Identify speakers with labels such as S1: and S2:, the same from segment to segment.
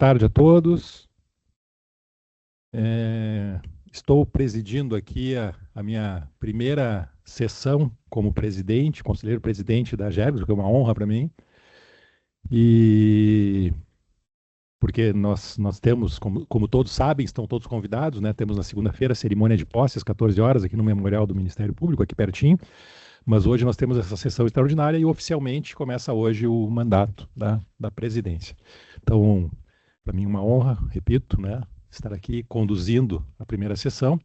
S1: tarde a todos. Estou presidindo aqui a minha primeira sessão como presidente, conselheiro-presidente da AGERGS, o que é uma honra para mim. E porque nós temos, como todos sabem, estão todos convidados, né? Temos na segunda-feira a cerimônia de posse às 14 horas aqui no Memorial do Ministério Público, aqui pertinho. Mas hoje nós temos essa sessão extraordinária e oficialmente começa hoje o mandato da presidência. Então, para mim, uma honra, repito, né, estar aqui conduzindo a primeira sessão.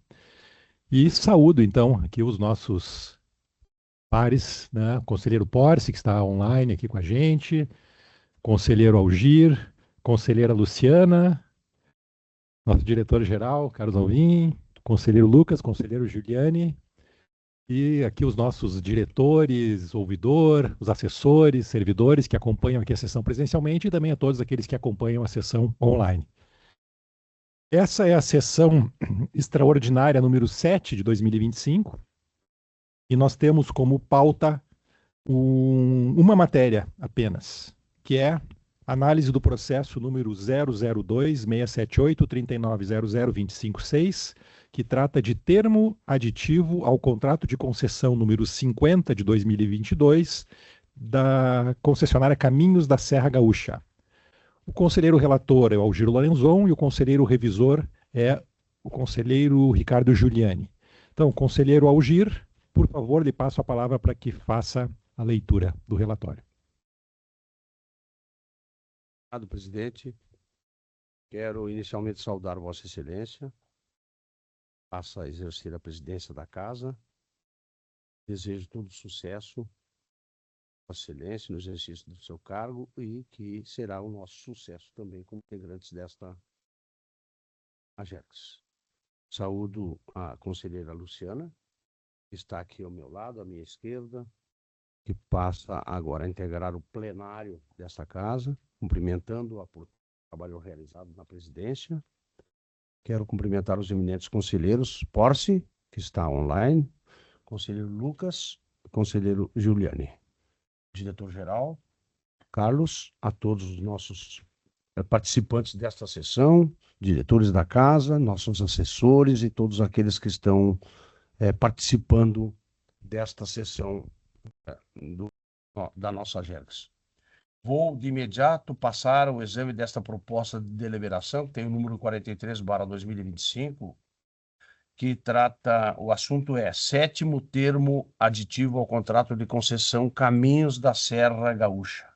S1: E saúdo, então, aqui os nossos pares, né, o conselheiro Porce, que está online aqui com a gente, conselheiro Algir, conselheira Luciana, nosso diretor-geral, Carlos Alvim, conselheiro Lucas, conselheiro Giuliani, e aqui os nossos diretores, ouvidor, os assessores, servidores que acompanham aqui a sessão presencialmente e também a todos aqueles que acompanham a sessão online. Essa é a sessão extraordinária número 7 de 2025 e nós temos como pauta uma matéria apenas, que é análise do processo número 002-678-3900256, que trata de termo aditivo ao contrato de concessão número 50 de 2022 da concessionária Caminhos da Serra Gaúcha. O conselheiro relator é o Algir Lorenzon e o conselheiro revisor é o conselheiro Ricardo Giuliani. Então, conselheiro Algir, por favor, lhe passo a palavra para que faça a leitura do relatório.
S2: Obrigado, presidente. Quero inicialmente saudar Vossa Excelência. Passa a exercer a presidência da Casa. Desejo todo sucesso, Vossa Excelência, no exercício do seu cargo e que será o nosso sucesso também como integrantes desta AGERGS. Saúdo a conselheira Luciana, que está aqui ao meu lado, à minha esquerda, que passa agora a integrar o plenário desta Casa, cumprimentando-a por trabalho realizado na presidência. Quero cumprimentar os eminentes conselheiros Porce, que está online, conselheiro Lucas, conselheiro Giuliani, diretor-geral, Carlos, a todos os nossos participantes desta sessão, diretores da Casa, nossos assessores e todos aqueles que estão participando desta sessão da nossa AGERGS. Vou, de imediato, passar o exame desta proposta de deliberação, que tem o número 43/2025, que trata, o assunto é 7º termo aditivo ao contrato de concessão Caminhos da Serra Gaúcha.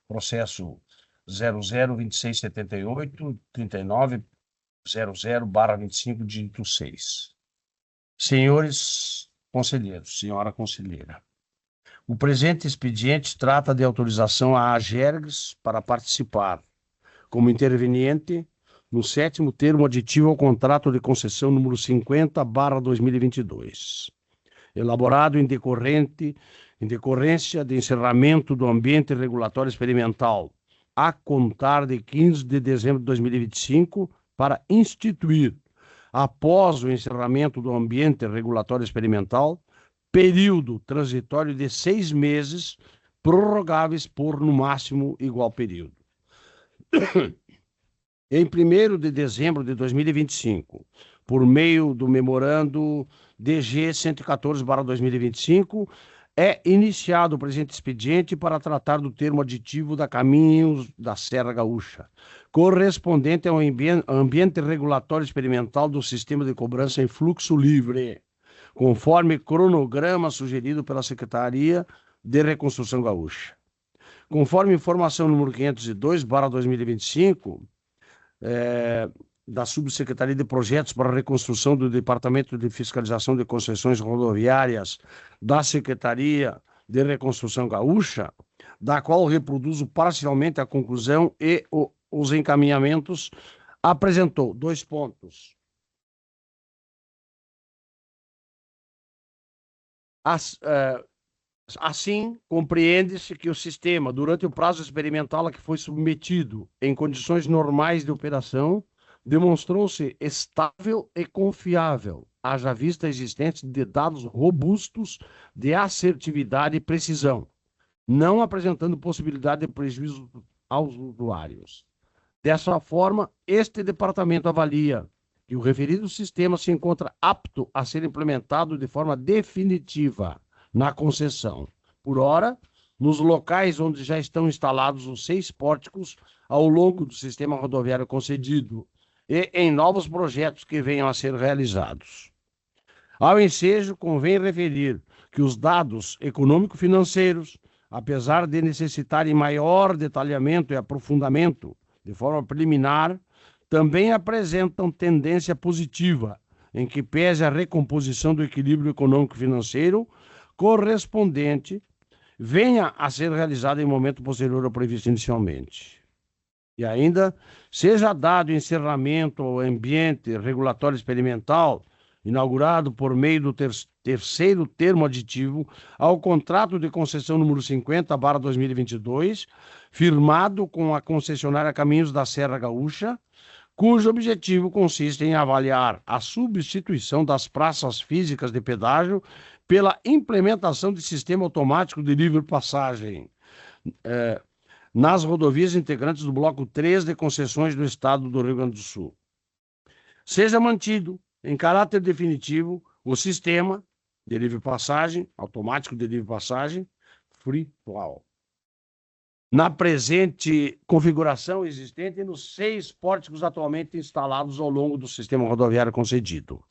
S2: Processo 002678-3900/25 dígito 6. Senhores conselheiros, senhora conselheira, o presente expediente trata de autorização à AGERGS para participar como interveniente no 7º termo aditivo ao contrato de concessão número 50/2022, elaborado em decorrência de encerramento do ambiente regulatório experimental a contar de 15 de dezembro de 2025 para instituir, após o encerramento do ambiente regulatório experimental, período transitório de 6 meses, prorrogáveis por, no máximo, igual período. Em 1º de dezembro de 2025, por meio do memorando DG 114/2025, é iniciado o presente expediente para tratar do termo aditivo da Caminhos da Serra Gaúcha, correspondente ao ambiente regulatório experimental do sistema de cobrança em fluxo livre, conforme cronograma sugerido pela Secretaria de Reconstrução Gaúcha. Conforme informação número 502/2025, da Subsecretaria de Projetos para a Reconstrução do Departamento de Fiscalização de Concessões Rodoviárias da Secretaria de Reconstrução Gaúcha, da qual reproduzo parcialmente a conclusão e os encaminhamentos, apresentou 2 pontos. Assim, compreende-se que o sistema, durante o prazo experimental a que foi submetido em condições normais de operação, demonstrou-se estável e confiável, haja vista a existência de dados robustos de assertividade e precisão, não apresentando possibilidade de prejuízo aos usuários. Dessa forma, este departamento avalia que o referido sistema se encontra apto a ser implementado de forma definitiva na concessão. Por ora, nos locais onde já estão instalados os 6 pórticos ao longo do sistema rodoviário concedido e em novos projetos que venham a ser realizados. Ao ensejo, convém referir que os dados econômico-financeiros, apesar de necessitarem maior detalhamento e aprofundamento de forma preliminar, também apresentam tendência positiva, em que pese a recomposição do equilíbrio econômico-financeiro correspondente venha a ser realizada em momento posterior ao previsto inicialmente. E ainda, seja dado encerramento ao ambiente regulatório experimental, inaugurado por meio do terceiro termo aditivo ao contrato de concessão número 50/2022, firmado com a concessionária Caminhos da Serra Gaúcha, cujo objetivo consiste em avaliar a substituição das praças físicas de pedágio pela implementação de sistema automático de livre passagem nas rodovias integrantes do Bloco 3 de concessões do Estado do Rio Grande do Sul. Seja mantido, em caráter definitivo, o sistema de livre passagem, automático de livre passagem, Free Flow, na presente configuração existente nos 6 pórticos atualmente instalados ao longo do sistema rodoviário concedido.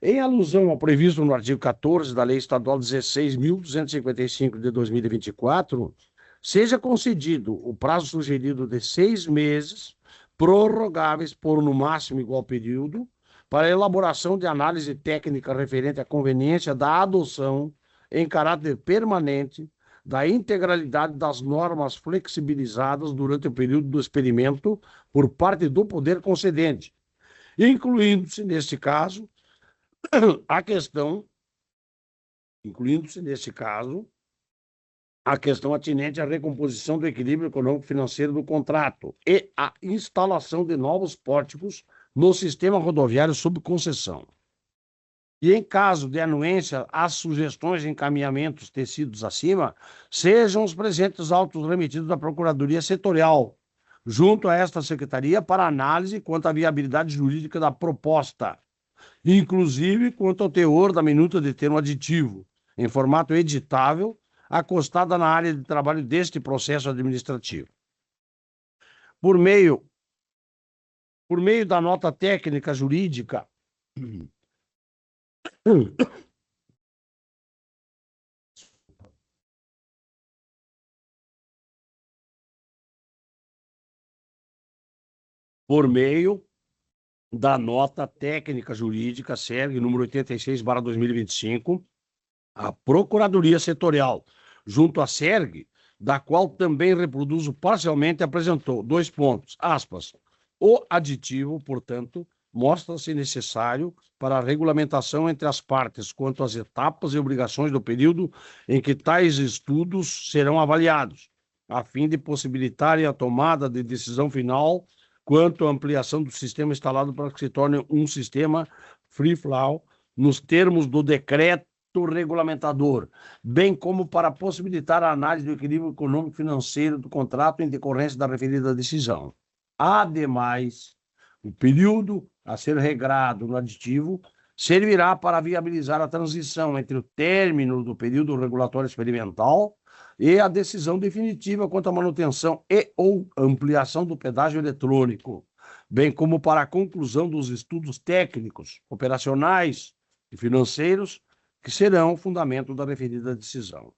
S2: Em alusão ao previsto no artigo 14 da Lei Estadual 16.255 de 2024, seja concedido o prazo sugerido de 6 meses, prorrogáveis por no máximo igual período, para a elaboração de análise técnica referente à conveniência da adoção em caráter permanente da integralidade das normas flexibilizadas durante o período do experimento por parte do poder concedente, incluindo-se, neste caso, a questão atinente à recomposição do equilíbrio econômico-financeiro do contrato e à instalação de novos pórticos no sistema rodoviário sob concessão. E em caso de anuência às sugestões e encaminhamentos tecidos acima, sejam os presentes autos remetidos da Procuradoria Setorial, junto a esta Secretaria, para análise quanto à viabilidade jurídica da proposta, inclusive quanto ao teor da minuta de termo aditivo, em formato editável, acostada na área de trabalho deste processo administrativo. Por meio da nota técnica jurídica SERG número 86/2025, a Procuradoria Setorial, junto à SERG, da qual também reproduzo parcialmente, apresentou 2 pontos, aspas, o aditivo, portanto, mostra-se necessário para a regulamentação entre as partes quanto às etapas e obrigações do período em que tais estudos serão avaliados, a fim de possibilitarem a tomada de decisão final quanto à ampliação do sistema instalado para que se torne um sistema free flow nos termos do decreto regulamentador, bem como para possibilitar a análise do equilíbrio econômico-financeiro do contrato em decorrência da referida decisão. Ademais, o período a ser regrado no aditivo servirá para viabilizar a transição entre o término do período regulatório experimental e a decisão definitiva quanto à manutenção e ou ampliação do pedágio eletrônico, bem como para a conclusão dos estudos técnicos, operacionais e financeiros que serão o fundamento da referida decisão.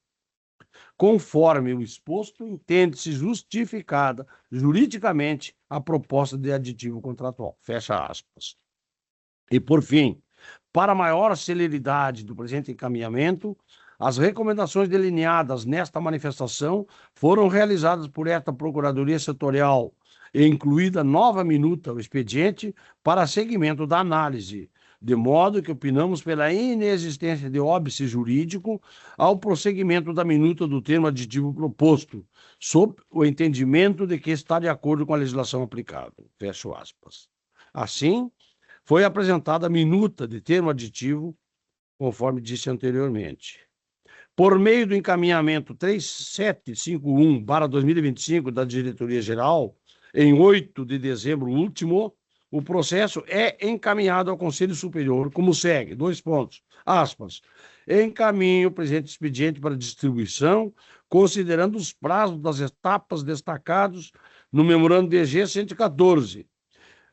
S2: Conforme o exposto, entende-se justificada juridicamente a proposta de aditivo contratual. Fecha aspas. E, por fim, para maior celeridade do presente encaminhamento, as recomendações delineadas nesta manifestação foram realizadas por esta Procuradoria Setorial, e incluída nova minuta ao expediente para seguimento da análise, de modo que opinamos pela inexistência de óbice jurídico ao prosseguimento da minuta do termo aditivo proposto, sob o entendimento de que está de acordo com a legislação aplicável. Fecho aspas. Assim, foi apresentada a minuta de termo aditivo, conforme disse anteriormente. Por meio do encaminhamento 3751/2025 da Diretoria Geral, em 8 de dezembro último, o processo é encaminhado ao Conselho Superior, como segue, 2 pontos, aspas, encaminho o presente expediente para distribuição, considerando os prazos das etapas destacados no memorando DG 114.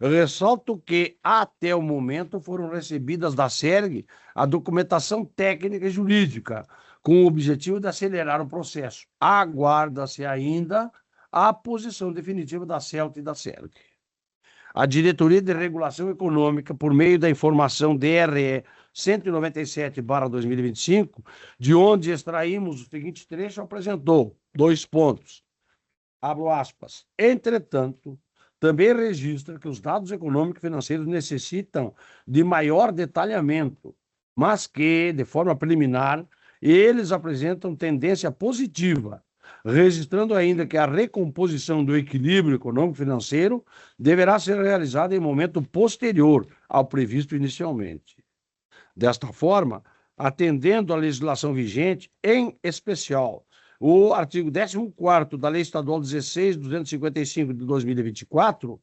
S2: Ressalto que, até o momento, foram recebidas da SERG a documentação técnica e jurídica, com o objetivo de acelerar o processo. Aguarda-se ainda a posição definitiva da CELT e da SERG. A Diretoria de Regulação Econômica, por meio da informação DRE 197/2025, de onde extraímos o seguinte trecho, apresentou 2 pontos. Abro aspas. Entretanto, também registra que os dados econômicos e financeiros necessitam de maior detalhamento, mas que, de forma preliminar, eles apresentam tendência positiva, registrando ainda que a recomposição do equilíbrio econômico-financeiro deverá ser realizada em momento posterior ao previsto inicialmente. Desta forma, atendendo à legislação vigente, em especial o artigo 14º da Lei Estadual 16.255 de 2024,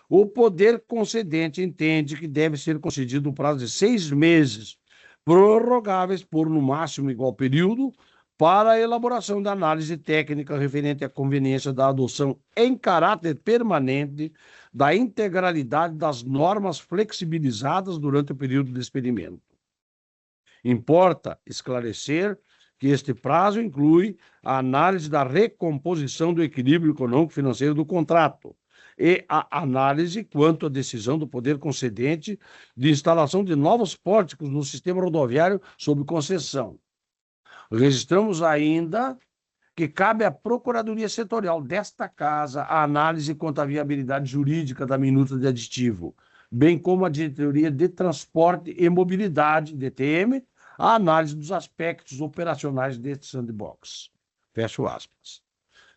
S2: o poder concedente entende que deve ser concedido um prazo de 6 meses, prorrogáveis por, no máximo, igual período, para a elaboração da análise técnica referente à conveniência da adoção em caráter permanente da integralidade das normas flexibilizadas durante o período de experimento. Importa esclarecer que este prazo inclui a análise da recomposição do equilíbrio econômico-financeiro do contrato e a análise quanto à decisão do poder concedente de instalação de novos pórticos no sistema rodoviário sob concessão. Registramos ainda que cabe à Procuradoria Setorial desta Casa a análise quanto à viabilidade jurídica da minuta de aditivo, bem como a Diretoria de Transporte e Mobilidade, DTM, a análise dos aspectos operacionais deste sandbox. Fecho aspas.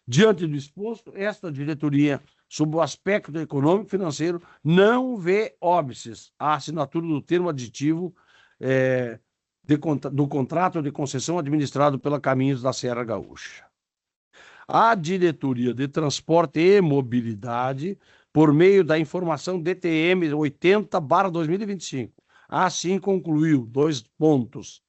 S2: Diante do exposto, esta diretoria, sob o aspecto econômico e financeiro, não vê óbices à assinatura do termo aditivo do contrato de concessão administrado pela Caminhos da Serra Gaúcha. A Diretoria de Transporte e Mobilidade, por meio da informação DTM 80/2025, assim concluiu, 2 pontos,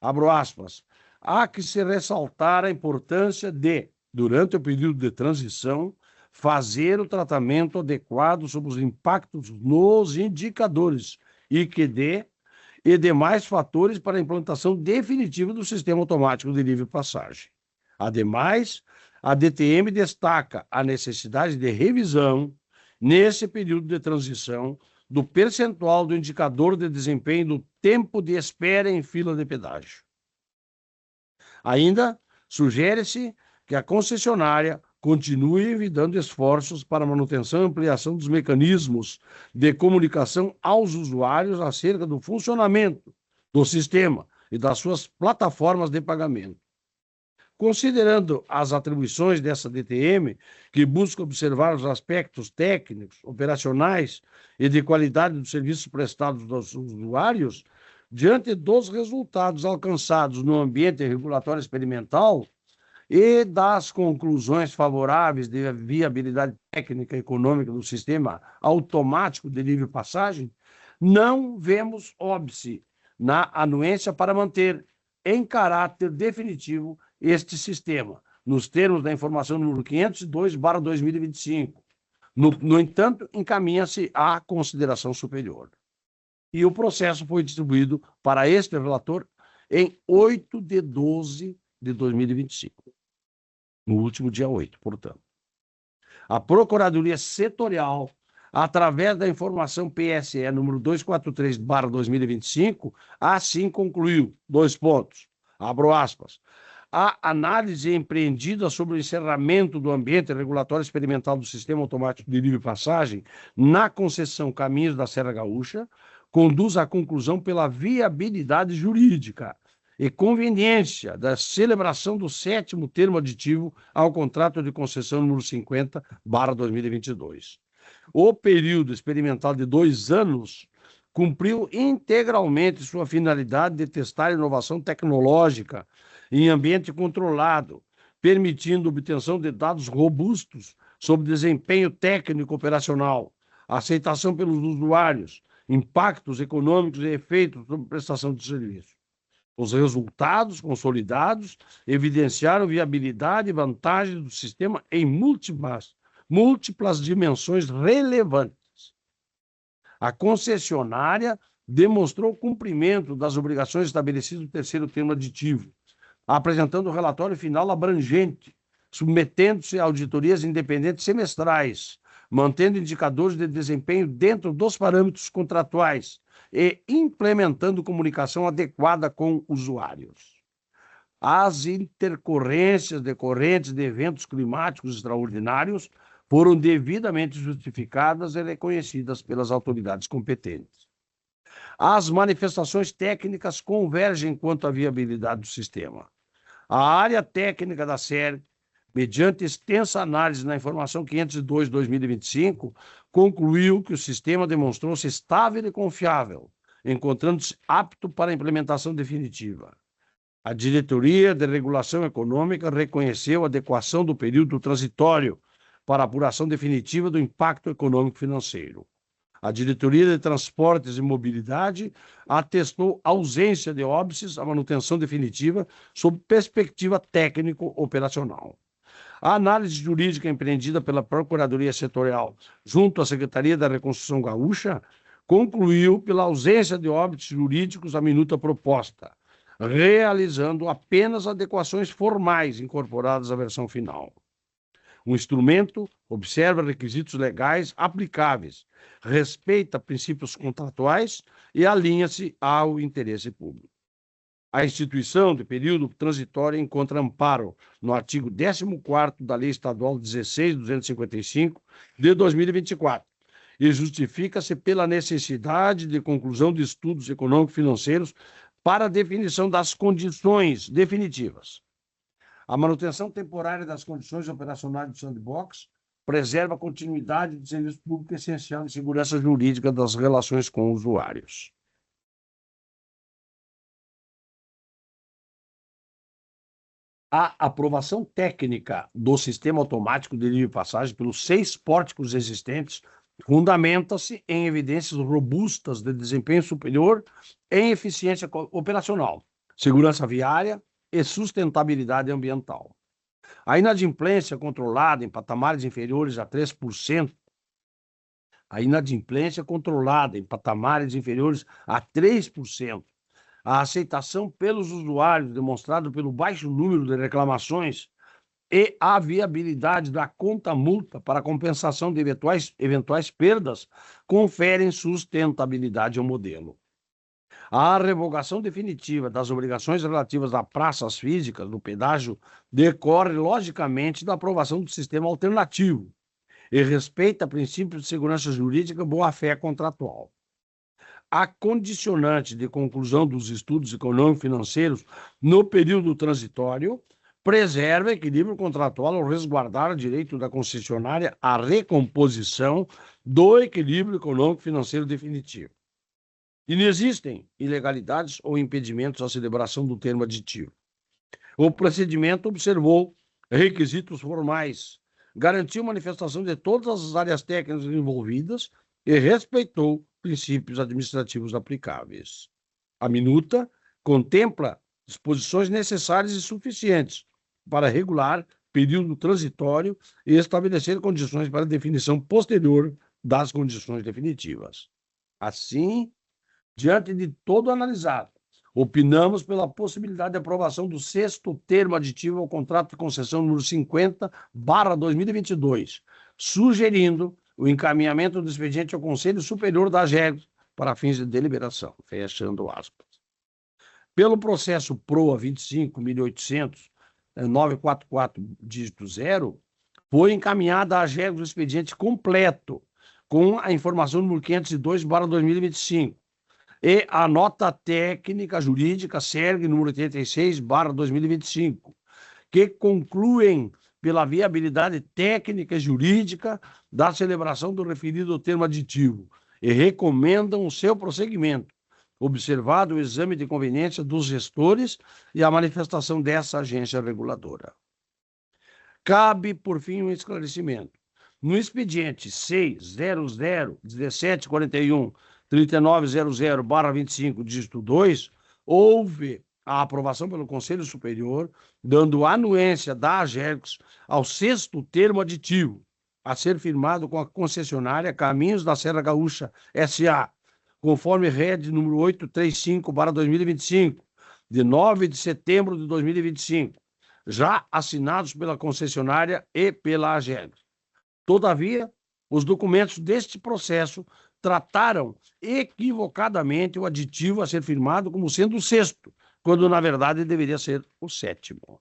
S2: abro aspas, há que se ressaltar a importância de, durante o período de transição, fazer o tratamento adequado sobre os impactos nos indicadores IQD e demais fatores para a implantação definitiva do sistema automático de livre passagem. Ademais, a DTM destaca a necessidade de revisão, nesse período de transição, do percentual do indicador de desempenho do tempo de espera em fila de pedágio. Ainda sugere-se que a concessionária continue envidando esforços para a manutenção e ampliação dos mecanismos de comunicação aos usuários acerca do funcionamento do sistema e das suas plataformas de pagamento. Considerando as atribuições dessa DTM, que busca observar os aspectos técnicos, operacionais e de qualidade dos serviços prestados aos usuários, diante dos resultados alcançados no ambiente regulatório experimental e das conclusões favoráveis de viabilidade técnica e econômica do sistema automático de livre passagem, não vemos óbice na anuência para manter em caráter definitivo este sistema, nos termos da informação número 502/2025. No entanto, encaminha-se à consideração superior. E o processo foi distribuído para este relator em 8 de 12 de 2025. No último dia 8, portanto. A Procuradoria Setorial, através da informação PSE número 243/2025, assim concluiu, 2 pontos, abro aspas, a análise empreendida sobre o encerramento do ambiente regulatório experimental do Sistema Automático de Livre Passagem na concessão Caminhos da Serra Gaúcha conduz à conclusão pela viabilidade jurídica e conveniência da celebração do 7º termo aditivo ao contrato de concessão número 50/2022. O período experimental de 2 anos cumpriu integralmente sua finalidade de testar inovação tecnológica em ambiente controlado, permitindo obtenção de dados robustos sobre desempenho técnico operacional, aceitação pelos usuários, impactos econômicos e efeitos sobre prestação de serviço. Os resultados consolidados evidenciaram viabilidade e vantagem do sistema em múltiplas dimensões relevantes. A concessionária demonstrou cumprimento das obrigações estabelecidas no terceiro termo aditivo, apresentando o relatório final abrangente, submetendo-se a auditorias independentes semestrais, mantendo indicadores de desempenho dentro dos parâmetros contratuais e implementando comunicação adequada com usuários. As intercorrências decorrentes de eventos climáticos extraordinários foram devidamente justificadas e reconhecidas pelas autoridades competentes. As manifestações técnicas convergem quanto à viabilidade do sistema. A área técnica da SERG, mediante extensa análise na informação 502/2025, concluiu que o sistema demonstrou-se estável e confiável, encontrando-se apto para a implementação definitiva. A Diretoria de Regulação Econômica reconheceu a adequação do período transitório para a apuração definitiva do impacto econômico financeiro. A Diretoria de Transportes e Mobilidade atestou ausência de óbices à manutenção definitiva sob perspectiva técnico-operacional. A análise jurídica empreendida pela Procuradoria Setorial junto à Secretaria da Reconstrução Gaúcha concluiu pela ausência de óbices jurídicos à minuta proposta, realizando apenas adequações formais incorporadas à versão final. O instrumento observa requisitos legais aplicáveis, respeita princípios contratuais e alinha-se ao interesse público. A instituição de período transitório encontra amparo no artigo 14º da Lei Estadual 16.255, de 2024, e justifica-se pela necessidade de conclusão de estudos econômico-financeiros para a definição das condições definitivas. A manutenção temporária das condições operacionais do sandbox preserva a continuidade do serviço público essencial e segurança jurídica das relações com usuários. A aprovação técnica do sistema automático de livre passagem pelos 6 pórticos existentes fundamenta-se em evidências robustas de desempenho superior em eficiência operacional, segurança viária e sustentabilidade ambiental. A inadimplência controlada em patamares inferiores a 3%, a aceitação pelos usuários demonstrada pelo baixo número de reclamações e a viabilidade da conta-multa para compensação de eventuais perdas conferem sustentabilidade ao modelo. A revogação definitiva das obrigações relativas a praças físicas do pedágio decorre, logicamente, da aprovação do sistema alternativo e respeita princípios de segurança jurídica e boa-fé contratual. A condicionante de conclusão dos estudos econômico-financeiros no período transitório preserva equilíbrio contratual ao resguardar o direito da concessionária à recomposição do equilíbrio econômico-financeiro definitivo. E não existem ilegalidades ou impedimentos à celebração do termo aditivo. O procedimento observou requisitos formais, garantiu manifestação de todas as áreas técnicas envolvidas e respeitou princípios administrativos aplicáveis. A minuta contempla disposições necessárias e suficientes para regular período transitório e estabelecer condições para definição posterior das condições definitivas. Assim, diante de todo analisado, opinamos pela possibilidade de aprovação do 6º termo aditivo ao contrato de concessão número 50/2022, sugerindo o encaminhamento do expediente ao Conselho Superior da AGERGS para fins de deliberação. Fechando aspas. Pelo processo PROA 25.800.944-0, foi encaminhada à AGERGS o expediente completo, com a informação número 502/2025, e a nota técnica jurídica SERG número 86/2025, que concluem pela viabilidade técnica e jurídica da celebração do referido termo aditivo e recomendam o seu prosseguimento, observado o exame de conveniência dos gestores e a manifestação dessa agência reguladora. Cabe, por fim, um esclarecimento. no expediente 6001741-3900/25, dígito 2, houve a aprovação pelo Conselho Superior, dando anuência da AGERGS ao 6º termo aditivo, a ser firmado com a concessionária Caminhos da Serra Gaúcha S.A., conforme RED número 835/2025, de 9 de setembro de 2025, já assinados pela concessionária e pela AGERGS. Todavia, os documentos deste processo trataram equivocadamente o aditivo a ser firmado como sendo o 6º, quando na verdade deveria ser o 7º.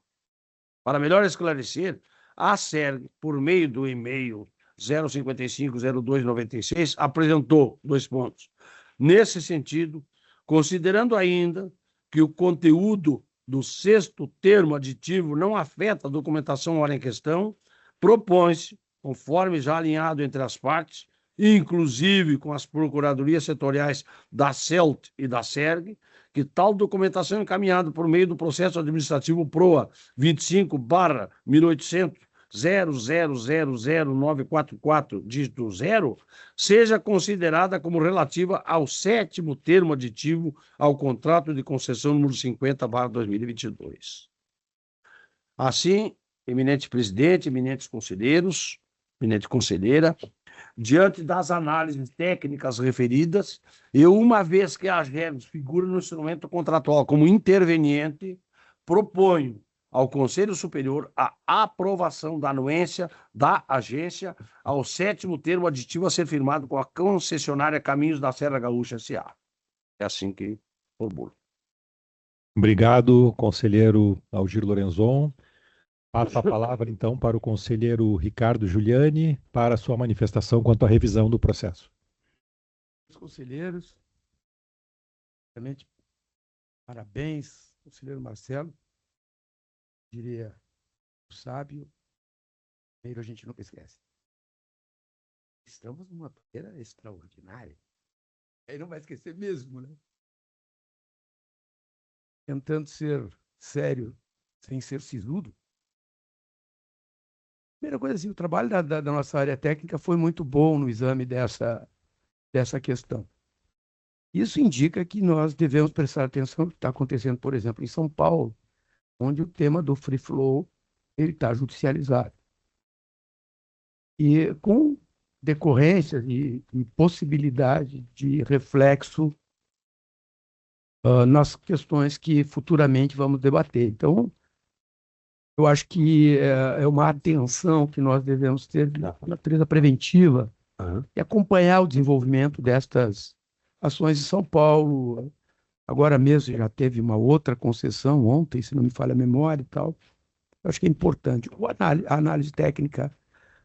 S2: Para melhor esclarecer, a SERG, por meio do e-mail 0550296, apresentou 2 pontos. Nesse sentido, considerando ainda que o conteúdo do 6º termo aditivo não afeta a documentação ora em questão, propõe-se, conforme já alinhado entre as partes, inclusive com as procuradorias setoriais da CELT e da SERG, que tal documentação encaminhada por meio do processo administrativo PROA 25/25/000944, dígito 0, seja considerada como relativa ao 7º termo aditivo ao contrato de concessão número 50/2022. Assim, eminente presidente, eminentes conselheiros, eminente conselheira, diante das análises técnicas referidas, eu, uma vez que a AGERGS figura no instrumento contratual como interveniente, proponho ao Conselho Superior a aprovação da anuência da agência ao 7º termo aditivo a ser firmado com a concessionária Caminhos da Serra Gaúcha S.A. É assim que formulo.
S1: Obrigado, conselheiro Algir Lorenzon. Passo a palavra, então, para o conselheiro Ricardo Giuliani para a sua manifestação quanto à revisão do processo.
S3: Os conselheiros, realmente, parabéns, conselheiro Marcelo. Diria, o sábio, primeiro a gente nunca esquece. Estamos numa feira extraordinária. Aí não vai esquecer mesmo, né? Tentando ser sério, sem ser sisudo. Primeira coisa, assim, o trabalho da nossa área técnica foi muito bom no exame dessa questão. Isso indica que nós devemos prestar atenção no que está acontecendo, por exemplo, em São Paulo, onde o tema do free flow está judicializado. E com decorrências e possibilidade de reflexo nas questões que futuramente vamos debater. Então, eu acho que é uma atenção que nós devemos ter na natureza preventiva e acompanhar o desenvolvimento destas ações em São Paulo. Agora mesmo já teve uma outra concessão ontem, se não me falha a memória e tal. Eu acho que é importante. A análise técnica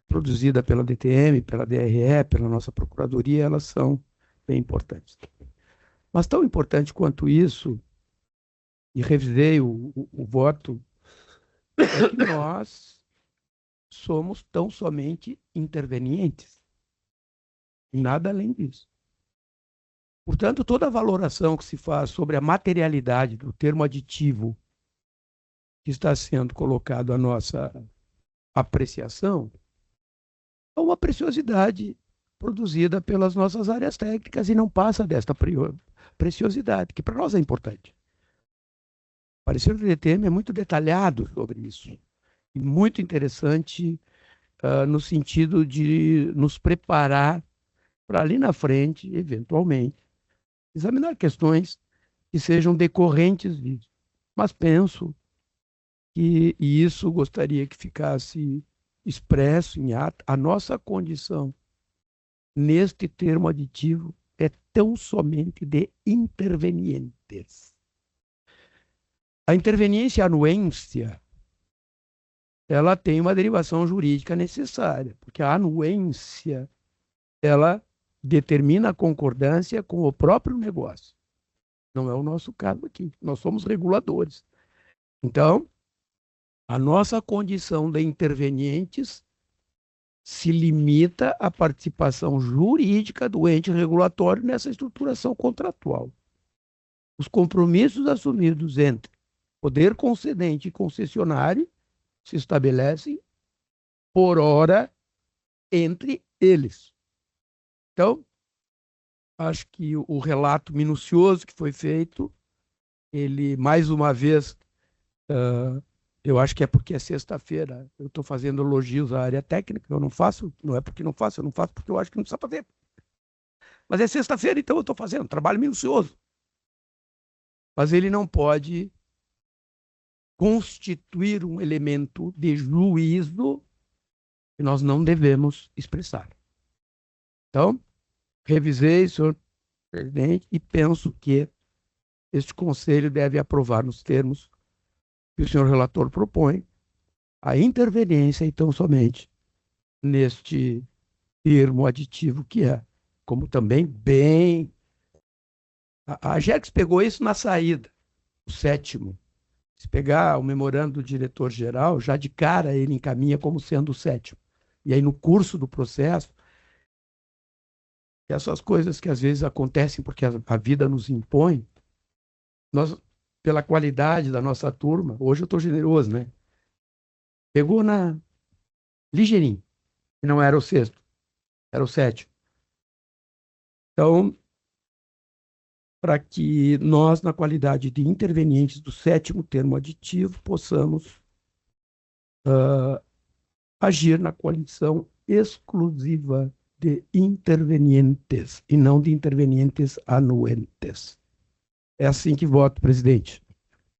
S3: produzida pela DTM, pela DRE, pela nossa Procuradoria, elas são bem importantes. Mas tão importante quanto isso, e revisei o voto, é que nós somos tão somente intervenientes. Nada além disso. Portanto, toda a valoração que se faz sobre a materialidade do termo aditivo que está sendo colocado à nossa apreciação é uma preciosidade produzida pelas nossas áreas técnicas e não passa desta preciosidade, que para nós é importante. O parecer do DTM é muito detalhado sobre isso e muito interessante no sentido de nos preparar para ali na frente, eventualmente, examinar questões que sejam decorrentes disso. Mas penso que, e isso gostaria que ficasse expresso em ato, a nossa condição neste termo aditivo é tão somente de intervenientes. A interveniência e a anuência, ela tem uma derivação jurídica necessária, porque a anuência, ela determina a concordância com o próprio negócio. Não é o nosso caso aqui. Nós somos reguladores. Então, a nossa condição de intervenientes se limita à participação jurídica do ente regulatório nessa estruturação contratual. Os compromissos assumidos entre poder concedente e concessionário se estabelecem por hora entre eles. Então, acho que o relato minucioso que foi feito, ele, mais uma vez, eu acho que é porque é sexta-feira, eu estou fazendo elogios à área técnica, eu não faço, não é porque não faço, eu não faço porque eu acho que não precisa fazer. Mas é sexta-feira, então eu estou fazendo trabalho minucioso. Mas ele não pode constituir um elemento de juízo que nós não devemos expressar. Então, revisei, senhor presidente, e penso que este conselho deve aprovar nos termos que o senhor relator propõe a interveniência, então, somente neste termo aditivo que é, como também bem... A Agex pegou isso na saída, o 7º. Se pegar o memorando do diretor-geral, já de cara ele encaminha como sendo o 7º. E aí, no curso do processo, essas coisas que às vezes acontecem porque a vida nos impõe, nós, pela qualidade da nossa turma, hoje eu estou generoso, né? Pegou ligeirinho, que não era o 6º, era o 7º. Então, para que nós, na qualidade de intervenientes do 7º termo aditivo, possamos agir na condição exclusiva de intervenientes e não de intervenientes anuentes. É assim que voto, presidente.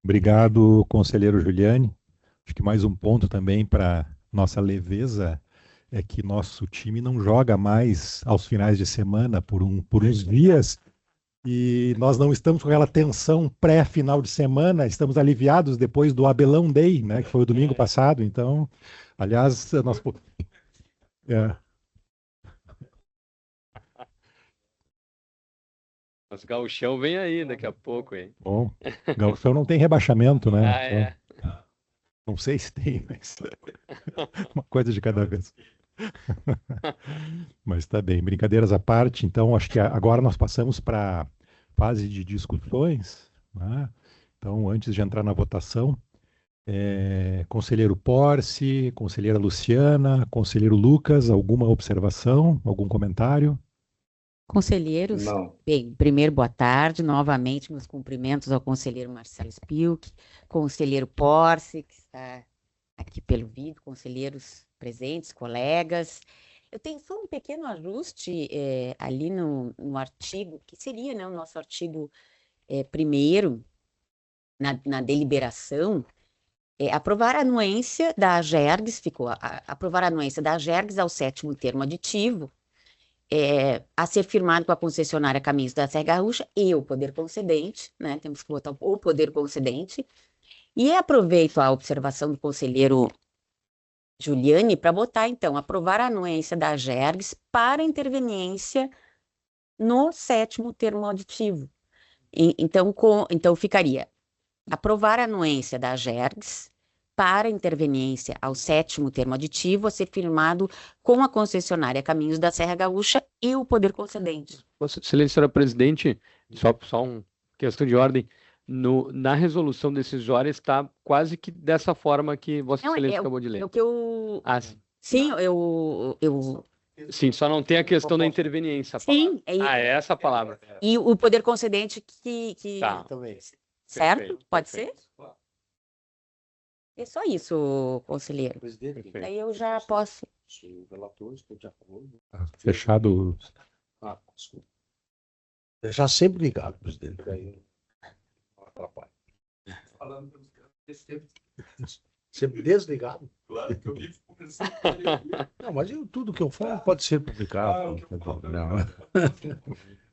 S1: Obrigado, conselheiro Giuliani. Acho que mais um ponto também para nossa leveza é que nosso time não joga mais aos finais de semana por uns dias e nós não estamos com aquela tensão pré-final de semana, estamos aliviados depois do Abelão Day, né, que foi o domingo passado. Então, aliás, nós...
S4: Mas o gauchão vem aí daqui a pouco, hein?
S1: Bom, gauchão não tem rebaixamento, né?
S4: Ah, é.
S1: Não sei se tem, mas uma coisa de cada vez. Mas tá bem, brincadeiras à parte, então acho que agora nós passamos para a fase de discussões, né? Então, antes de entrar na votação, conselheiro Porce, conselheira Luciana, conselheiro Lucas, alguma observação, algum comentário?
S5: Conselheiros,
S2: Não.
S5: bem, primeiro, boa tarde, novamente meus cumprimentos ao conselheiro Marcelo Spilk, conselheiro Porce, que está aqui pelo vídeo, conselheiros presentes, colegas. Eu tenho só um pequeno ajuste ali no artigo, que seria, né, o nosso artigo primeiro, na deliberação, aprovar a anuência da AGERGS, ficou aprovar a anuência da AGERGS ao 7º termo aditivo, a ser firmado com a concessionária Caminhos da Serra Gaúcha e o poder concedente, né? Temos que botar o poder concedente. E aproveito a observação do conselheiro Giuliani para botar, então, aprovar a anuência da AGERGS para interveniência no 7º termo aditivo. Então ficaria aprovar a anuência da AGERGS para interveniência ao 7º termo aditivo a ser firmado com a concessionária Caminhos da Serra Gaúcha e o poder concedente.
S4: Excelência, senhora presidente, só uma questão de ordem. Na resolução decisória está quase que dessa forma que Vossa Excelência acabou de ler.
S5: É o que eu...
S4: Sim.
S5: Sim,
S4: Sim, só não tem a questão da interveniência.
S5: Sim.
S4: É essa a palavra.
S5: E o poder concedente que...
S4: Tá.
S5: Certo?
S4: Perfeito,
S5: Pode
S4: perfeito.
S5: ser? É só isso, conselheiro.
S2: Presidente,
S5: Daí eu já posso...
S2: o relator estou de acordo.
S1: Fechado.
S2: Desculpa. Deixar sempre ligado, presidente. Aí não atrapalha.
S3: Falando pelos
S2: Sempre desligado?
S3: Claro que eu vivo conversando.
S2: Não, mas tudo que eu falo pode ser publicado. Não.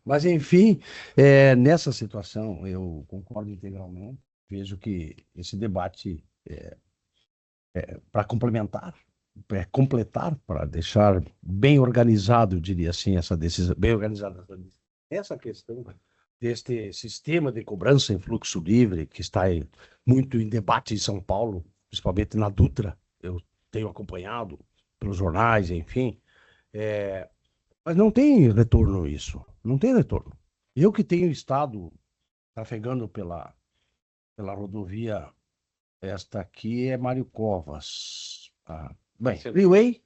S2: Mas, enfim, nessa situação, eu concordo integralmente. Vejo que esse debate para complementar, completar, para deixar bem organizado, eu diria assim, essa decisão, bem organizada essa questão deste sistema de cobrança em fluxo livre, que está muito em debate em São Paulo, principalmente na Dutra, eu tenho acompanhado pelos jornais, enfim, mas não tem retorno isso, não tem retorno. Eu que tenho estado trafegando pela rodovia, esta aqui é Mário Covas, bem, Freeway,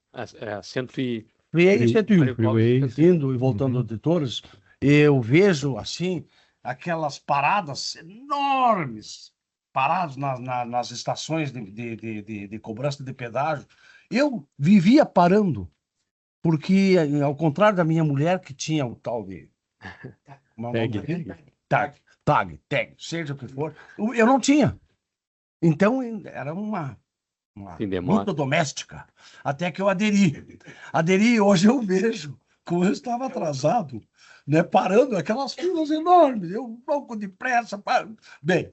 S2: Freeway 101.
S1: Freeway.
S2: Indo e voltando de Torres, eu vejo, assim, aquelas paradas enormes, parados nas estações de cobrança de pedágio. Eu vivia parando, porque, ao contrário da minha mulher, que tinha o tal de... Tag, seja o que for, eu não tinha. Então, era uma luta doméstica, até que eu aderi. E hoje eu vejo como eu estava atrasado, né, parando aquelas filas enormes, eu um pouco depressa. Bem,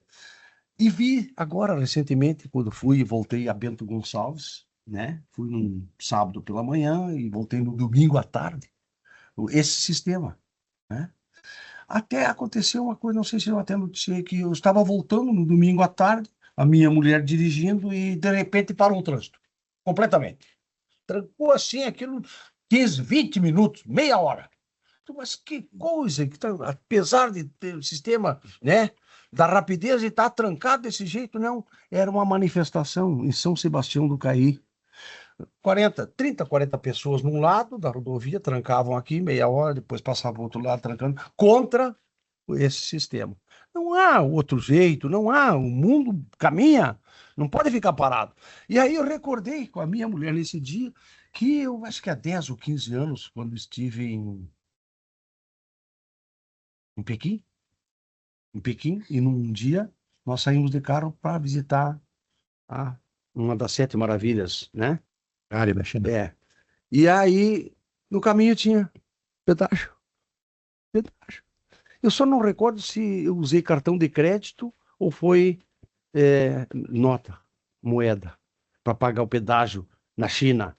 S2: e vi agora, recentemente, quando fui e voltei a Bento Gonçalves, né, fui num sábado pela manhã e voltei no domingo à tarde, esse sistema, né? Até aconteceu uma coisa, não sei se eu até noticiei, que eu estava voltando no domingo à tarde, a minha mulher dirigindo, e de repente parou o trânsito, completamente. Trancou assim aquilo, 15, 20 minutos, meia hora. Mas que coisa, apesar de ter o sistema, né, da rapidez, e estar trancado desse jeito, não. Era uma manifestação em São Sebastião do Caí. 30, 40 pessoas num lado da rodovia, trancavam aqui meia hora, depois passavam para o outro lado, trancando, contra esse sistema. Não há outro jeito, não há, o mundo caminha, não pode ficar parado. E aí eu recordei com a minha mulher nesse dia, que eu acho que há 10 ou 15 anos, quando estive em Pequim, e num dia nós saímos de carro para visitar uma das 7 maravilhas, né?
S1: Área da China.
S2: E aí, no caminho tinha pedágio. Eu só não recordo se eu usei cartão de crédito ou foi nota, moeda, para pagar o pedágio na China,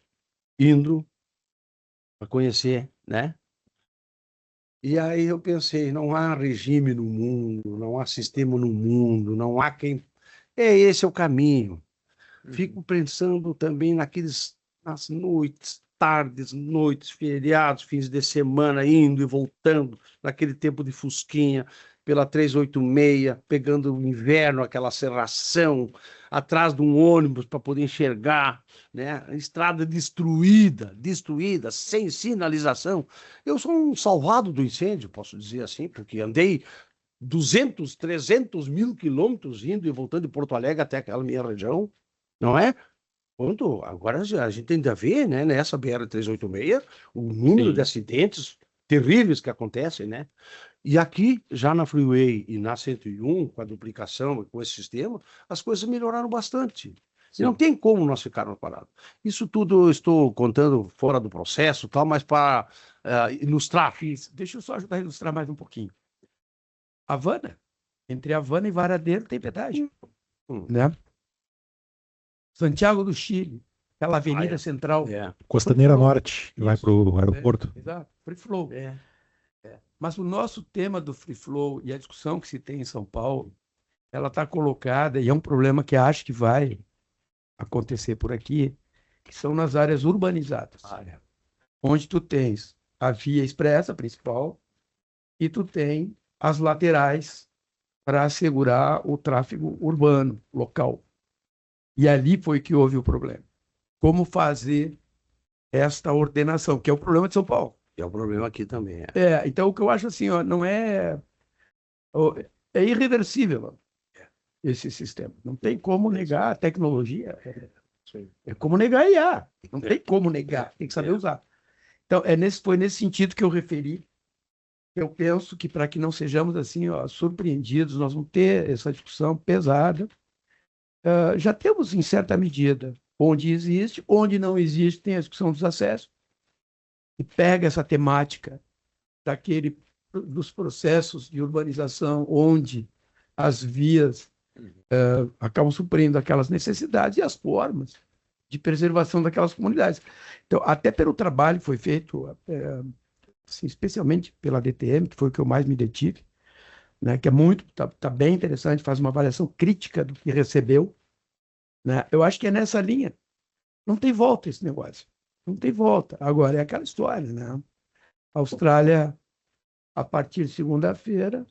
S2: indo para conhecer, né? E aí eu pensei, não há regime no mundo, não há sistema no mundo, não há quem... Esse é o caminho. Fico pensando também nas noites, tardes, noites, feriados, fins de semana, indo e voltando, naquele tempo de fusquinha, pela 386, pegando o inverno, aquela serração, atrás de um ônibus para poder enxergar, né? Estrada destruída, sem sinalização. Eu sou um salvado do incêndio, posso dizer assim, porque andei 200, 300 mil quilômetros indo e voltando de Porto Alegre até aquela minha região, não é? Agora a gente ainda vê, né, nessa BR-386, o número de acidentes terríveis que acontecem, né? E aqui, já na Freeway e na 101, com a duplicação e com esse sistema, as coisas melhoraram bastante. E não tem como nós ficarmos parados. Isso tudo eu estou contando fora do processo, tal, mas para ilustrar.
S3: Deixa eu só ajudar a ilustrar mais um pouquinho. Havana, entre Havana e Varadeiro tem pedágio, né? Santiago do Chile, aquela avenida central.
S1: Costaneira Norte, que vai para o aeroporto.
S3: Exato, Free Flow. Mas o nosso tema do Free Flow e a discussão que se tem em São Paulo, ela está colocada, e é um problema que acho que vai acontecer por aqui, que são nas áreas urbanizadas, onde tu tens a via expressa principal e tu tem as laterais para assegurar o tráfego urbano, local. E ali foi que houve o problema. Como fazer esta ordenação, que é o problema de São Paulo.
S2: É o problema aqui também.
S3: Então, o que eu acho assim, não é irreversível esse sistema. Não tem como negar a tecnologia. É como negar a IA. Não tem como negar, tem que saber usar. Então, foi nesse sentido que eu referi. Eu penso que, para que não sejamos assim, surpreendidos, nós vamos ter essa discussão pesada. Já temos, em certa medida, onde existe, onde não existe, tem a discussão dos acessos, e pega essa temática dos processos de urbanização, onde as vias acabam suprindo aquelas necessidades e as formas de preservação daquelas comunidades. Então, até pelo trabalho que foi feito, assim, especialmente pela DTM, que foi o que eu mais me detive, né, que tá bem interessante, faz uma avaliação crítica do que recebeu, né? Eu acho que é nessa linha. Não tem volta esse negócio. Não tem volta. Agora, é aquela história, né? A Austrália, a partir de segunda-feira,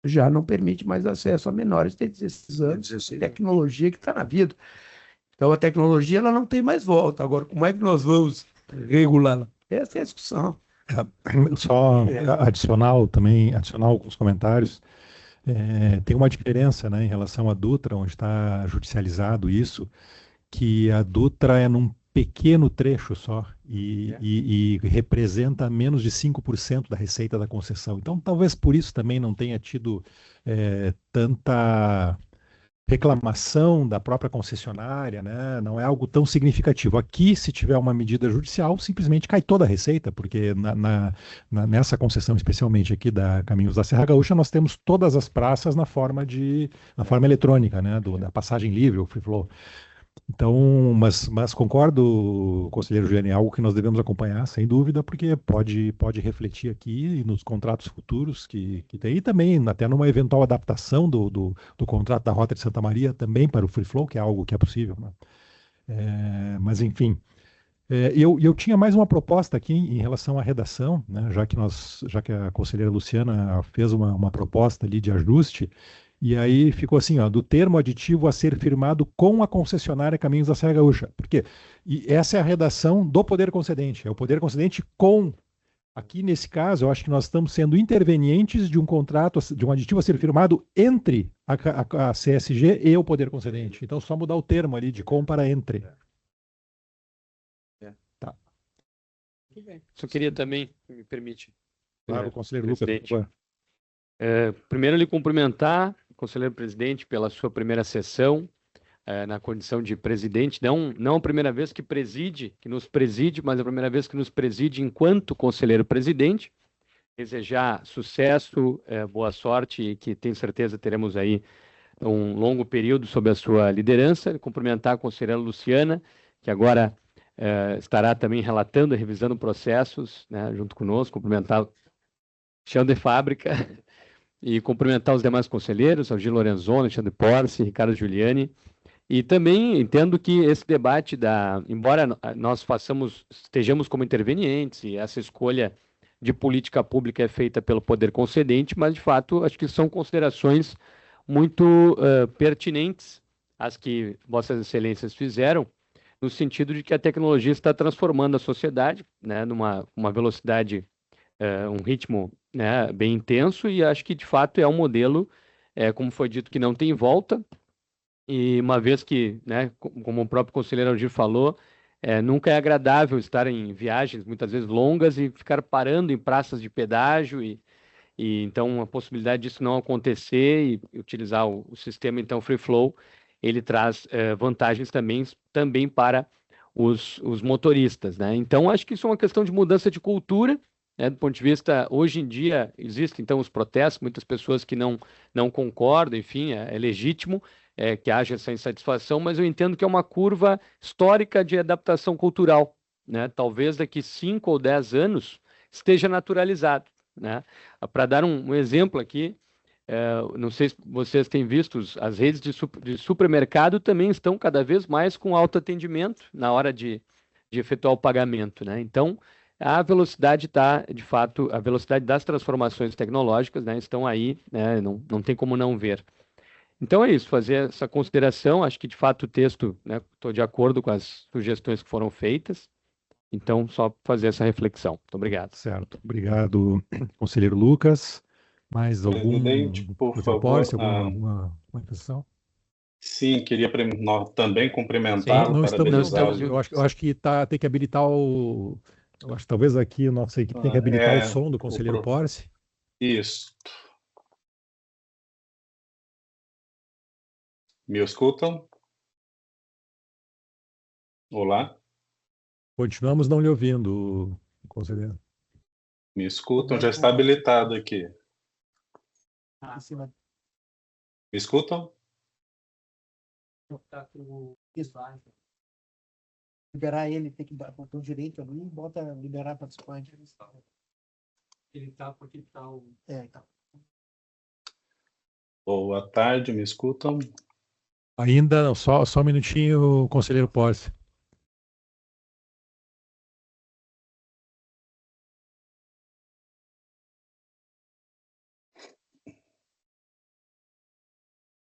S3: já não permite mais acesso a menores de 16 anos, tecnologia que está na vida. Então, a tecnologia ela não tem mais volta. Agora, como é que nós vamos regulá-la? Essa é a discussão.
S1: Só adicionar alguns comentários. Tem uma diferença, né, em relação à Dutra, onde está judicializado isso, que a Dutra é num pequeno trecho só e representa menos de 5% da receita da concessão. Então, talvez por isso também não tenha tido tanta reclamação da própria concessionária, né? Não é algo tão significativo. Aqui, se tiver uma medida judicial, simplesmente cai toda a receita, porque nessa concessão, especialmente aqui da Caminhos da Serra Gaúcha, nós temos todas as praças na forma eletrônica, né? Da passagem livre, o free flow. Então, mas concordo, conselheiro Gianni, é algo que nós devemos acompanhar, sem dúvida, porque pode refletir aqui nos contratos futuros que tem, e também até numa eventual adaptação do contrato da Rota de Santa Maria também para o Free Flow, que é algo que é possível, né? Mas, enfim, eu tinha mais uma proposta aqui em relação à redação, né, já que a conselheira Luciana fez uma proposta ali de ajuste. E aí ficou assim, ó, do termo aditivo a ser firmado com a concessionária Caminhos da Serra Gaúcha. Por quê? E essa é a redação do poder concedente. É o poder concedente com. Aqui, nesse caso, eu acho que nós estamos sendo intervenientes de um contrato, de um aditivo a ser firmado entre a CSG e o poder concedente. Então, só mudar o termo ali de com para entre. Tá.
S4: Só queria também, me permite.
S1: Claro, conselheiro Lucas, por favor.
S4: Primeiro, lhe cumprimentar, conselheiro presidente, pela sua primeira sessão, na condição de presidente, não a primeira vez que nos preside, mas a primeira vez que nos preside enquanto conselheiro presidente. Desejar sucesso, boa sorte e que tenho certeza teremos aí um longo período sob a sua liderança. Cumprimentar a conselheira Luciana, que agora estará também relatando e revisando processos, né, junto conosco. Cumprimentar o chão de fábrica. E cumprimentar os demais conselheiros, Algir Lorenzoni, Alexandre Porce, Ricardo Giuliani. E também entendo que esse debate, embora nós estejamos como intervenientes, e essa escolha de política pública é feita pelo poder concedente, mas, de fato, acho que são considerações muito pertinentes as que Vossas Excelências fizeram, no sentido de que a tecnologia está transformando a sociedade, né, numa velocidade, um ritmo, né, bem intenso, e acho que, de fato, é um modelo, como foi dito, que não tem volta, e uma vez que, né, como o próprio conselheiro Algir falou, nunca é agradável estar em viagens, muitas vezes longas, e ficar parando em praças de pedágio, e então a possibilidade disso não acontecer e utilizar o sistema, então, Free Flow, ele traz vantagens também para os motoristas, né? Então, acho que isso é uma questão de mudança de cultura, né, do ponto de vista, hoje em dia, existem então os protestos, muitas pessoas que não concordam, enfim, é legítimo que haja essa insatisfação, mas eu entendo que é uma curva histórica de adaptação cultural, né? Talvez daqui 5 ou 10 anos esteja naturalizado, né? Para dar um exemplo aqui, não sei se vocês têm visto, as redes de supermercado também estão cada vez mais com autoatendimento na hora de efetuar o pagamento, né? Então, a velocidade está, de fato, a velocidade das transformações tecnológicas, né, estão aí, né, não tem como não ver. Então é isso, fazer essa consideração, acho que de fato o texto, né, estou de acordo com as sugestões que foram feitas, então só fazer essa reflexão. Muito obrigado.
S1: Certo, obrigado, conselheiro Lucas. Mais algum
S6: por favor,
S1: alguma questão?
S6: Sim, queria também cumprimentá-lo.
S1: Não estamos, eu acho que tem que habilitar eu acho que talvez aqui a nossa equipe tem que habilitar o som do conselheiro Porce.
S6: Isso. Me escutam? Olá?
S1: Continuamos não lhe ouvindo, conselheiro.
S6: Me escutam? Já está habilitado aqui. Me escutam?
S3: Liberar ele, tem que dar botão direito ali e bota liberar participante. Ele tá porque tá o. Então.
S6: Boa tarde, me escutam?
S1: Ainda não, só um minutinho, conselheiro Porce.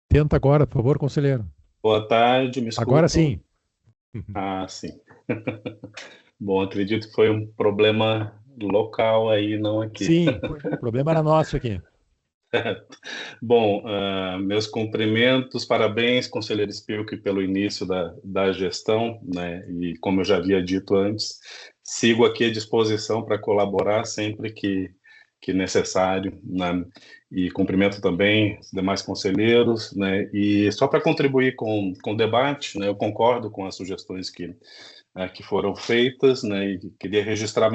S1: Tenta agora, por favor, conselheiro.
S6: Boa tarde, me escutam?
S1: Agora sim.
S6: Ah, sim. Bom, acredito que foi um problema local aí, não aqui.
S1: Sim, o problema era nosso aqui.
S6: Bom, meus cumprimentos, parabéns, conselheiro Spilk, pelo início da gestão, né? E como eu já havia dito antes, sigo aqui à disposição para colaborar sempre que necessário, né? E cumprimento também os demais conselheiros, né? E só para contribuir com o debate, né? Eu concordo com as sugestões que foram feitas, né? E queria registrar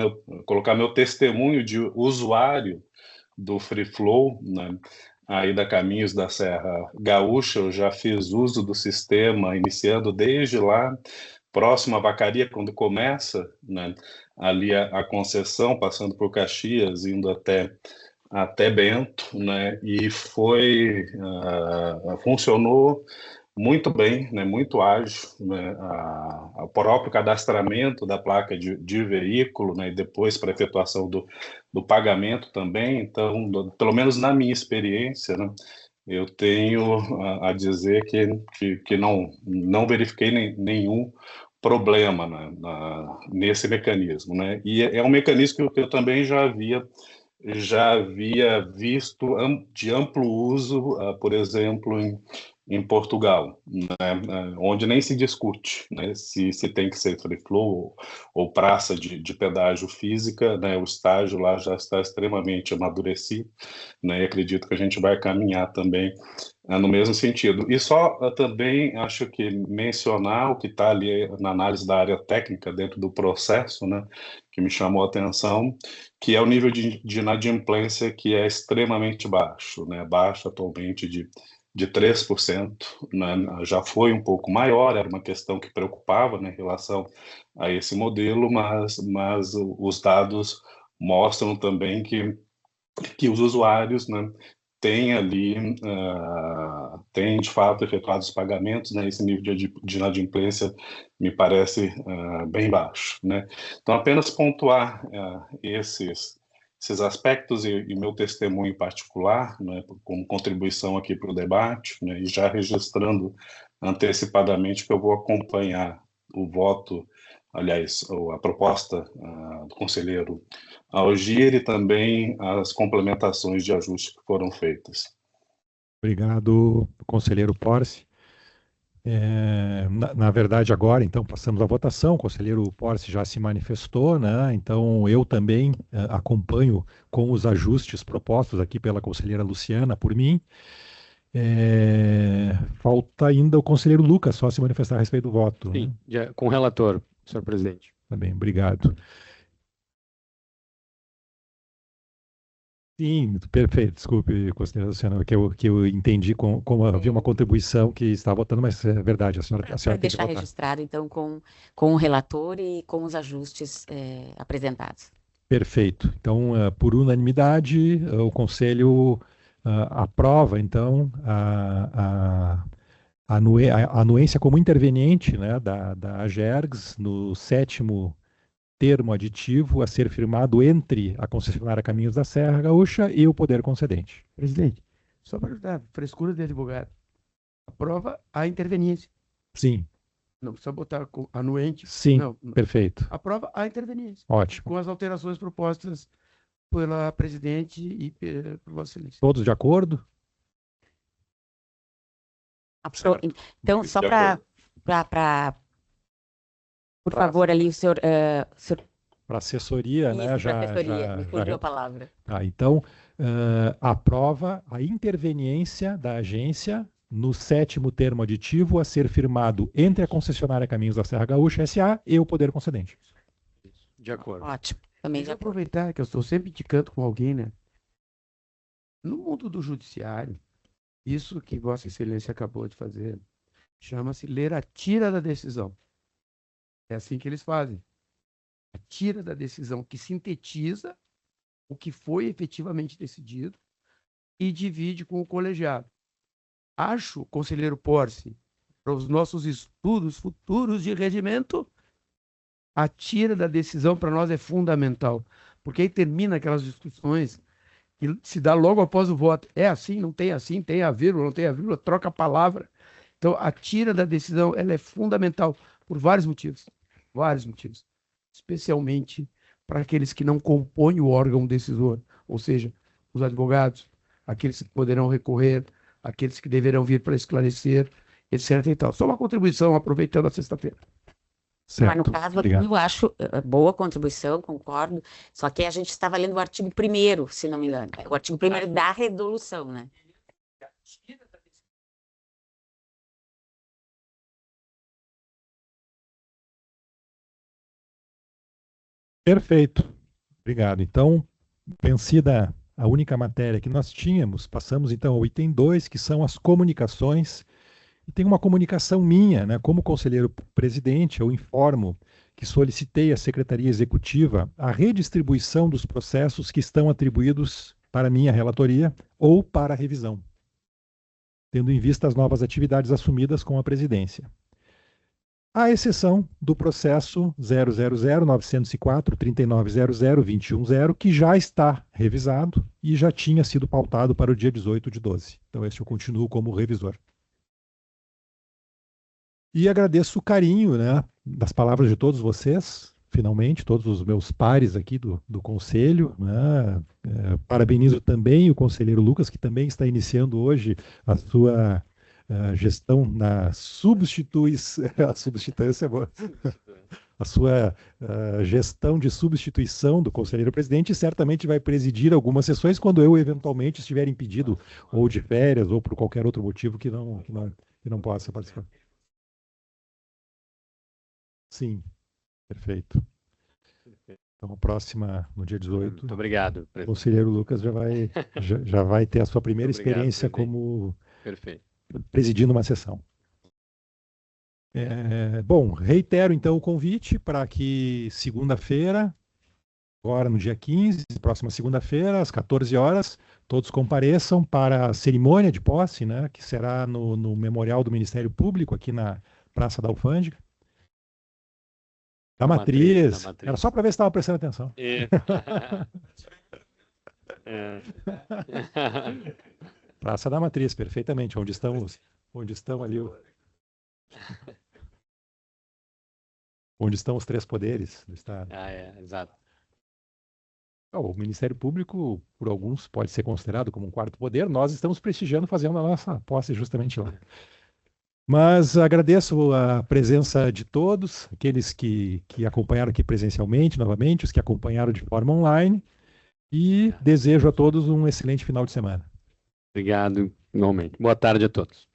S6: colocar meu testemunho de usuário do Free Flow, né? Aí da Caminhos da Serra Gaúcha, eu já fiz uso do sistema, iniciando desde lá, próximo à Vacaria, quando começa, né? Ali a concessão, passando por Caxias, indo até Bento, né? E funcionou muito bem, né, muito ágil, né, o próprio cadastramento da placa de veículo, né, e depois para efetuação do pagamento também. Então, pelo menos na minha experiência, né, eu tenho a dizer que não verifiquei nenhum problema, né, nesse mecanismo, né, e é um mecanismo que eu também já havia visto de amplo uso, por exemplo, em Portugal, né, onde nem se discute, né, se tem que ser free flow ou praça de pedágio física, né, o estágio lá já está extremamente amadurecido, né, e acredito que a gente vai caminhar também no mesmo sentido. E só também acho que mencionar o que está ali na análise da área técnica dentro do processo, né, que me chamou a atenção, que é o nível de inadimplência, que é extremamente baixo, né, baixo atualmente de 3%, né, já foi um pouco maior, era uma questão que preocupava, né, em relação a esse modelo, mas os dados mostram também que os usuários, né, têm ali, têm de fato efetuado os pagamentos, né, esse nível de inadimplência me parece bem baixo, né. Então, apenas pontuar esses aspectos e meu testemunho em particular, né, como contribuição aqui para o debate, né, e já registrando antecipadamente que eu vou acompanhar o voto, aliás, a proposta do conselheiro Algir e também as complementações de ajuste que foram feitas.
S1: Obrigado, conselheiro Porce. Na verdade, agora, então, passamos à votação. O conselheiro Porce já se manifestou, né? Então, eu também acompanho com os ajustes propostos aqui pela conselheira Luciana, por mim. Falta ainda o conselheiro Lucas só se manifestar a respeito do voto.
S4: Sim,
S1: né?
S4: já, com o relator, senhor presidente.
S1: Tá bem, obrigado. Sim, perfeito. Desculpe, conselheira Luciana, que eu entendi como havia uma contribuição que estava votando, mas é verdade, a senhora tem que
S5: deixar
S1: votar.
S5: registrado, então, com o relator e com os ajustes apresentados.
S1: Perfeito. Então, por unanimidade, o Conselho aprova, então, a anuência como interveniente, né, da AGERGS no 7º termo aditivo a ser firmado entre a concessionária Caminhos da Serra Gaúcha e o poder concedente.
S3: Presidente, só para ajudar, frescura de advogado. Aprova a interveniência.
S1: Sim.
S3: Não precisa botar anuente.
S1: Sim,
S3: não.
S1: Perfeito.
S3: Aprova a interveniência.
S1: Ótimo.
S3: Com as alterações propostas pela presidente e por Vossa Excelência.
S1: Todos de acordo?
S5: Então, só para por favor, ali o senhor...
S1: Para assessoria,
S5: isso,
S1: né?
S5: Me fugiu a palavra.
S1: Então, aprova a interveniência da agência no 7º termo aditivo a ser firmado entre a concessionária Caminhos da Serra Gaúcha S.A. e o poder concedente.
S4: De acordo.
S5: Ótimo. Também
S3: Deixa eu aproveitar que eu estou sempre indicando com alguém, né? No mundo do judiciário, isso que Vossa Excelência acabou de fazer chama-se ler a tira da decisão. É assim que eles fazem. A tira da decisão que sintetiza o que foi efetivamente decidido e divide com o colegiado. Acho, conselheiro Porce, para os nossos estudos futuros de regimento, a tira da decisão para nós é fundamental, porque aí termina aquelas discussões que se dá logo após o voto. É assim, não tem assim, tem a vírgula, não tem a vírgula, troca a palavra. Então, a tira da decisão ela é fundamental por vários motivos. Vários motivos. especialmente para aqueles que não compõem o órgão decisor, ou seja, os advogados, aqueles que poderão recorrer, aqueles que deverão vir para esclarecer, etc. E tal. Só uma contribuição, aproveitando a sexta-feira.
S5: Mas no caso, aqui eu acho boa contribuição, concordo, só que a gente estava lendo o artigo 1º, se não me engano, o artigo 1º da resolução, né?
S1: Perfeito. Obrigado. Então, vencida a única matéria que nós tínhamos, passamos então ao item 2, que são as comunicações. E tem uma comunicação minha, né? Como conselheiro presidente, eu informo que solicitei à Secretaria Executiva a redistribuição dos processos que estão atribuídos para minha relatoria ou para revisão, tendo em vista as novas atividades assumidas com a presidência. À exceção do processo 000-904-3900-210, que já está revisado e já tinha sido pautado para o dia 18/12. Então, esse eu continuo como revisor. E agradeço o carinho, né, das palavras de todos vocês, finalmente, todos os meus pares aqui do Conselho, né? Parabenizo também o conselheiro Lucas, que também está iniciando hoje a sua gestão na a sua gestão de substituição do conselheiro presidente, e certamente vai presidir algumas sessões quando eu eventualmente estiver impedido, ou de férias, ou por qualquer outro motivo que não possa participar. Sim, perfeito. Então, a próxima, no dia 18.
S4: Muito obrigado,
S1: O
S4: presidente.
S1: conselheiro Lucas já vai ter a sua primeira experiência como presidindo uma sessão. Bom, reitero então o convite para que segunda-feira, agora no dia 15, próxima segunda-feira, às 14 horas, todos compareçam para a cerimônia de posse, né, que será no Memorial do Ministério Público, aqui na Praça da Alfândega. Da matriz. Era só para ver se estava prestando atenção. Praça da Matriz, perfeitamente, onde estão ali onde estão os três poderes do Estado.
S4: Exato.
S1: O Ministério Público, por alguns, pode ser considerado como um quarto poder. Nós estamos prestigiando, fazendo a nossa posse justamente lá. Mas agradeço a presença de todos, aqueles que acompanharam aqui presencialmente, novamente, os que acompanharam de forma online, e desejo a todos um excelente final de semana.
S4: Obrigado, igualmente. Boa tarde a todos.